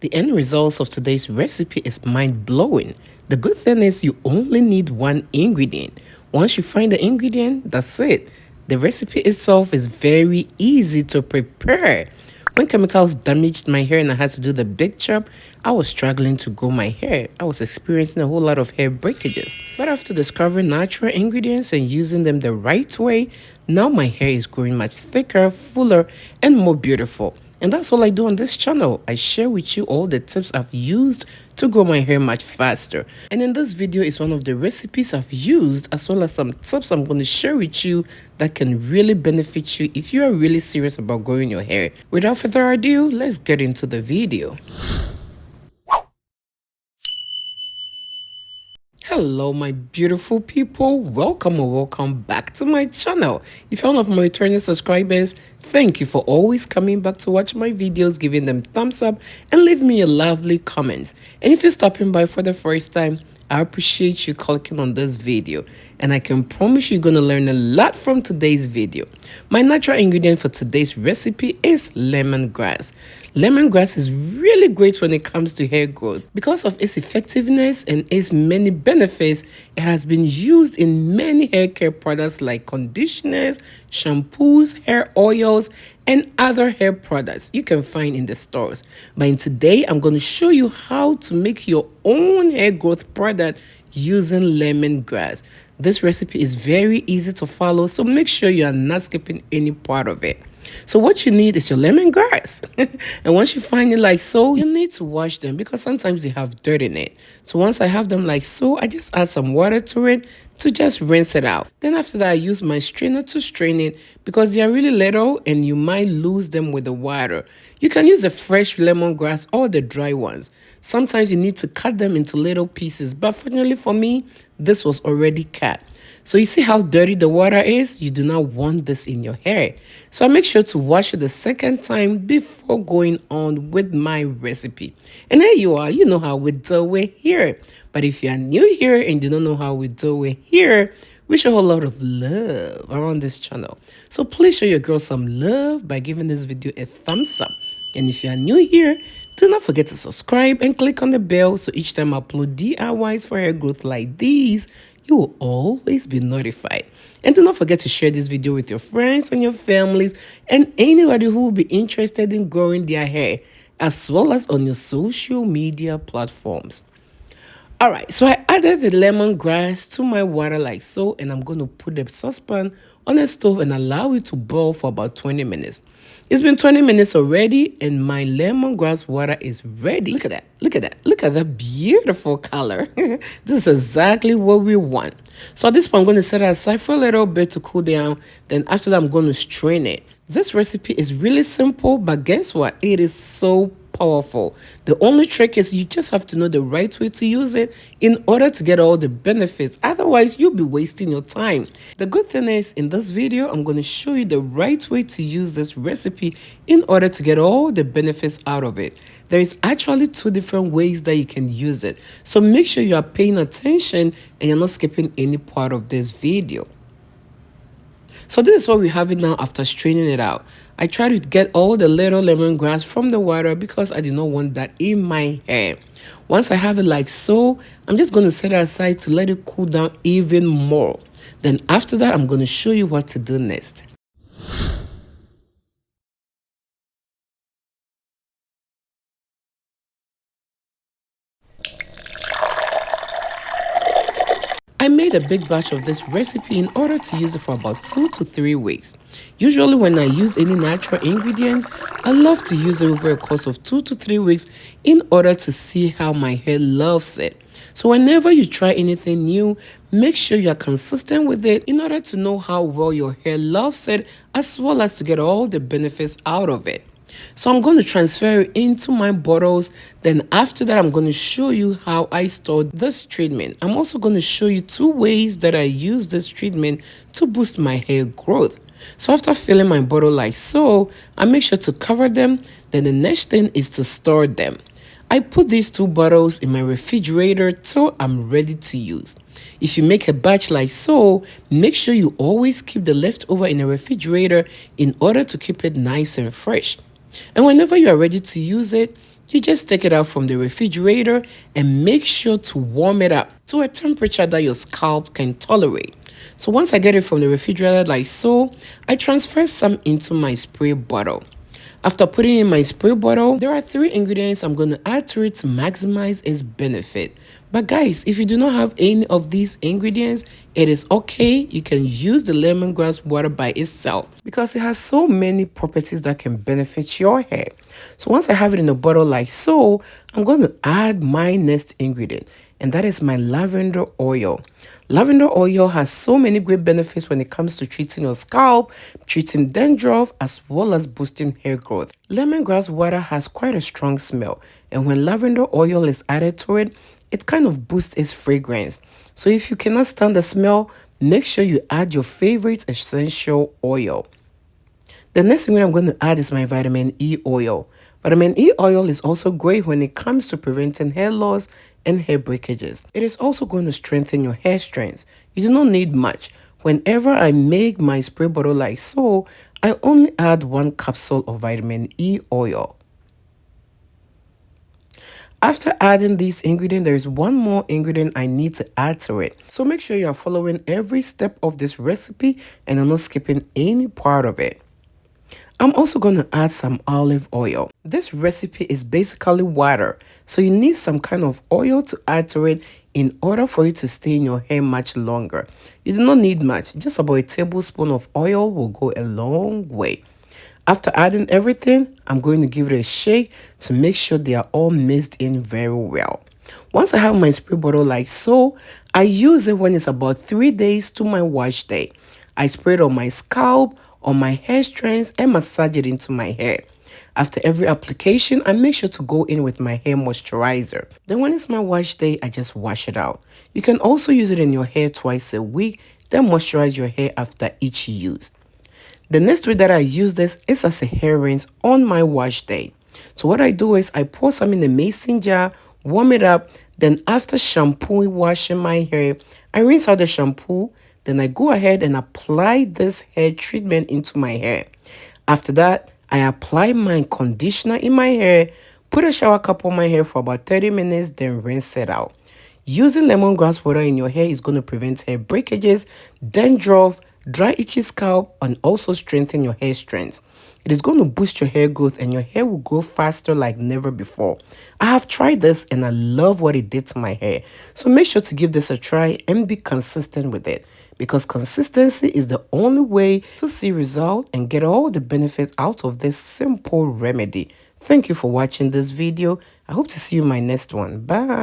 The end result of today's recipe is mind-blowing. The good thing is you only need one ingredient. Once you find the ingredient, that's it. The recipe itself is very easy to prepare. When chemicals damaged my hair and I had to do the big chop, I was struggling to grow my hair. I was experiencing a whole lot of hair breakages. But after discovering natural ingredients and using them the right way, now my hair is growing much thicker, fuller, and more beautiful. And that's all I do on this channel. I share with you all the tips I've used to grow my hair much faster. And in this video is one of the recipes I've used, as well as some tips I'm going to share with you that can really benefit you if you are really serious about growing your hair. Without further ado, let's get into the video. Hello my beautiful people, welcome or welcome back to my channel. If you're one of my returning subscribers, thank you for always coming back to watch my videos, giving them thumbs up and leave me a lovely comment. And if you're stopping by for the first time, I appreciate you clicking on this video, and I can promise you're going to learn a lot from today's video. My natural ingredient for today's recipe is lemongrass. Lemongrass is really great when it comes to hair growth. Because of its effectiveness and its many benefits, it has been used in many hair care products like conditioners, shampoos, hair oils, and other hair products you can find in the stores. But today, I'm going to show you how to make your own hair growth product using lemongrass. This recipe is very easy to follow, so make sure you are not skipping any part of it. So what you need is your lemongrass. And once you find it like so, you need to wash them because sometimes they have dirt in it. So once I have them like so, I just add some water to it to just rinse it out. Then after that, I use my strainer to strain it because they are really little and you might lose them with the water. You can use the fresh lemongrass or the dry ones. Sometimes you need to cut them into little pieces, but fortunately for me, this was already cut. So you see how dirty the water is? You do not want this in your hair. So I make sure to wash it the second time before going on with my recipe. And there you are. You know how we do it here. But if you are new here and do not know how we do it here, we show a lot of love around this channel. So please show your girl some love by giving this video a thumbs up. And if you are new here, do not forget to subscribe and click on the bell so each time I upload DIYs for hair growth like these, you will always be notified. And do not forget to share this video with your friends and your families and anybody who will be interested in growing their hair, as well as on your social media platforms. All right, so I added the lemongrass to my water like so, and I'm going to put the saucepan on the stove and allow it to boil for about 20 minutes. It's been 20 minutes already, and my lemongrass water is ready. Look at that. Look at that. Look at that beautiful color. This is exactly what we want. So at this point, I'm going to set it aside for a little bit to cool down. Then after that, I'm going to strain it. This recipe is really simple, but guess what? It is so powerful. The only trick is you just have to know the right way to use it in order to get all the benefits. Otherwise, you'll be wasting your time. The good thing is, in this video, I'm going to show you the right way to use this recipe in order to get all the benefits out of it. There is actually two different ways that you can use it. So make sure you are paying attention and you're not skipping any part of this video. So this is what we have it now after straining it out. I try to get all the little lemongrass from the water because I do not want that in my hair. Once I have it like so, I'm just going to set it aside to let it cool down even more. Then after that, I'm going to show you what to do next. I made a big batch of this recipe in order to use it for about 2 to 3 weeks. Usually when I use any natural ingredient, I love to use it over a course of 2 to 3 weeks in order to see how my hair loves it. So whenever you try anything new, make sure you are consistent with it in order to know how well your hair loves it, as well as to get all the benefits out of it. So I'm going to transfer it into my bottles. Then after that, I'm going to show you how I store this treatment. I'm also going to show you 2 ways that I use this treatment to boost my hair growth. So after filling my bottle like so, I make sure to cover them. Then the next thing is to store them. I put these 2 bottles in my refrigerator till I'm ready to use. If you make a batch like so, make sure you always keep the leftover in a refrigerator in order to keep it nice and fresh. And whenever you are ready to use it, You just take it out from the refrigerator and make sure to warm it up to a temperature that your scalp can tolerate. So once I get it from the refrigerator like so, I transfer some into my spray bottle. After putting in my spray bottle, there are 3 ingredients I'm going to add to it to maximize its benefit. But guys, if you do not have any of these ingredients, it is okay. You can use the lemongrass water by itself because it has so many properties that can benefit your hair. So once I have it in a bottle like so, I'm going to add my next ingredient, and that is my lavender oil. Lavender oil has so many great benefits when it comes to treating your scalp, treating dandruff, as well as boosting hair growth. Lemongrass water has quite a strong smell, and when lavender oil is added to it, it kind of boosts its fragrance. So if you cannot stand the smell, make sure you add your favorite essential oil. The next thing I'm going to add is my vitamin E oil. Vitamin E oil is also great when it comes to preventing hair loss and hair breakages. It is also going to strengthen your hair strands. You do not need much. Whenever I make my spray bottle like so, I only add 1 capsule of vitamin E oil. After adding this ingredient, there is one more ingredient I need to add to it. So make sure you are following every step of this recipe and are not skipping any part of it. I'm also going to add some olive oil. This recipe is basically water, so you need some kind of oil to add to it in order for it to stay in your hair much longer. You do not need much, just about a tablespoon of oil will go a long way. After adding everything, I'm going to give it a shake to make sure they are all mixed in very well. Once I have my spray bottle like so, I use it when it's about 3 days to my wash day. I spray it on my scalp, on my hair strands, and massage it into my hair. After every application, I make sure to go in with my hair moisturizer. Then when it's my wash day, I just wash it out. You can also use it in your hair twice a week, then moisturize your hair after each use. The next way that I use this is as a hair rinse on my wash day. So what I do is I pour some in a mason jar, warm it up, then after shampooing, washing my hair, I rinse out the shampoo, then I go ahead and apply this hair treatment into my hair. After that, I apply my conditioner in my hair, put a shower cap on my hair for about 30 minutes, then rinse it out. Using lemongrass water in your hair is going to prevent hair breakages, dandruff, dry itchy scalp, and also strengthen your hair strands. It is going to boost your hair growth and your hair will grow faster like never before. I have tried this and I love what it did to my hair. So make sure to give this a try and be consistent with it, because consistency is the only way to see results and get all the benefits out of this simple remedy. Thank you for watching this video. I hope to see you in my next one. Bye.